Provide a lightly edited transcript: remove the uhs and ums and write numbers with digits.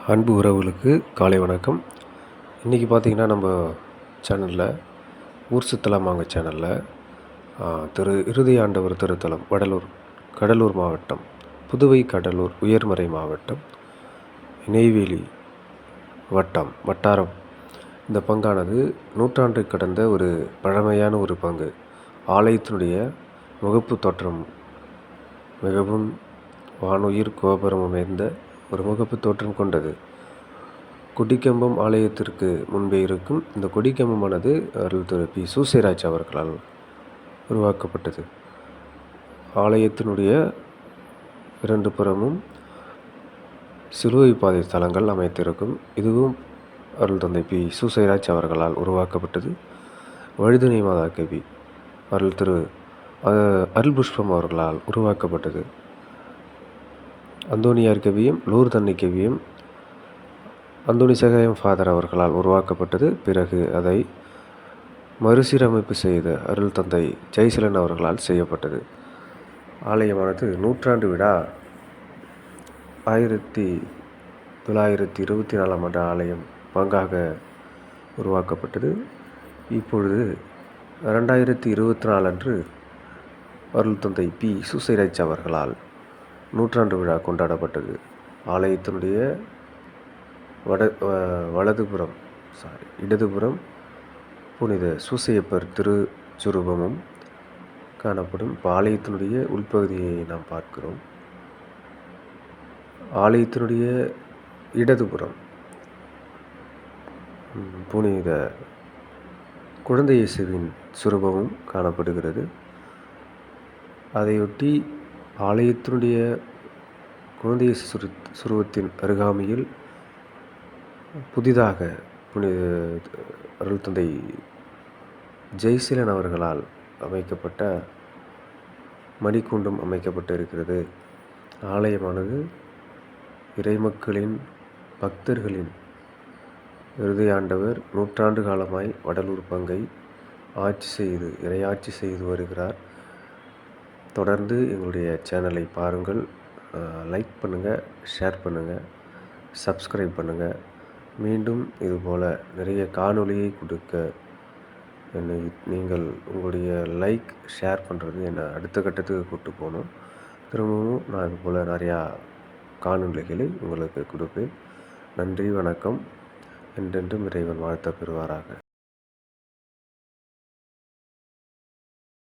அன்பு உறவுகளுக்கு காலை வணக்கம். இன்றைக்கி பார்த்திங்கன்னா நம்ம சேனலில் ஊர் சுத்தலாமாங்க சேனலில் திரு இறுதி ஆண்டவர் திருத்தலம் கடலூர் மாவட்டம், புதுவை கடலூர் உயர்மறை மாவட்டம், நெய்வேலி வட்டாரம். இந்த பங்கானது நூற்றாண்டு கடந்த ஒரு பழமையான ஒரு பங்கு. ஆலயத்தினுடைய முகப்பு தோற்றம் மிகவும் வானுயிர் கோபுரம் அமைந்த ஒரு முகப்பு தோற்றம் கொண்டது. கொடிக்கம்பம் ஆலயத்திற்கு முன்பே இருக்கும் இந்த கொடிக்கம்பமானது அருள் திரு பி. சூசைராஜ் அவர்களால் உருவாக்கப்பட்டது. ஆலயத்தினுடைய இரண்டு புறமும் சிலுவை பாதை தலங்கள் அமைத்திருக்கும். இதுவும் அருள் தந்தை பி. சூசைராஜ் அவர்களால் உருவாக்கப்பட்டது. வழுதினை மாதா கவி அருள் திரு அருள் புஷ்பம் அவர்களால் உருவாக்கப்பட்டது. அந்தோனியார் கவியும் லூர்து அன்னை கவியும் அந்தோனி சகாயம் ஃபாதர் அவர்களால் உருவாக்கப்பட்டது. பிறகு அதை மறுசீரமைப்பு செய்த அருள் தந்தை ஜெய்சலன் அவர்களால் செய்யப்பட்டது. ஆலயமானது நூற்றாண்டு விழா 1924ஆம் ஆண்டு ஆலயம் பங்காக உருவாக்கப்பட்டது. இப்பொழுது 2024 அன்று அருள் தந்தை பி. சூசைராஜ் அவர்களால் நூற்றாண்டு விழா கொண்டாடப்பட்டது. ஆலயத்தினுடைய இடதுபுறம் புனித சூசையப்பர் திருச்சுரூபமும் காணப்படும். இப்போ ஆலயத்தினுடைய உள்பகுதியை நாம் பார்க்கிறோம். ஆலயத்தினுடைய இடதுபுறம் புனித குழந்தை இயேசுவின் சுரூபமும் காணப்படுகிறது. அதையொட்டி ஆலயத்தினுடைய குழந்தை இயேசு சுரூபத்தின் அருகாமையில் புதிதாக புனித அருள் தந்தை ஜெய்சலன் அவர்களால் அமைக்கப்பட்ட மணிக்கூண்டும் அமைக்கப்பட்டு இருக்கிறது. ஆலயமானது இறைமக்களின் பக்தர்களின் இறுதி ஆண்டவர் நூற்றாண்டு காலமாய் வடலூர் பங்கை இறையாட்சி செய்து வருகிறார். தொடர்ந்து எங்களுடைய சேனலை பாருங்கள், லைக் பண்ணுங்கள், ஷேர் பண்ணுங்கள், சப்ஸ்கிரைப் பண்ணுங்கள். மீண்டும் இதுபோல் நிறைய காணொளியை கொடுக்க நீங்கள் உங்களுடைய லைக் ஷேர் பண்ணுறது என்னை அடுத்த கட்டத்துக்கு கூப்பிட்டு போகணும். திரும்பவும் நான் இதுபோல் நிறையா காணொளிகளை உங்களுக்கு கொடுப்பேன். நன்றி, வணக்கம். என்றென்றும் இறைவன் வாழ்த்த பெறுவாராக.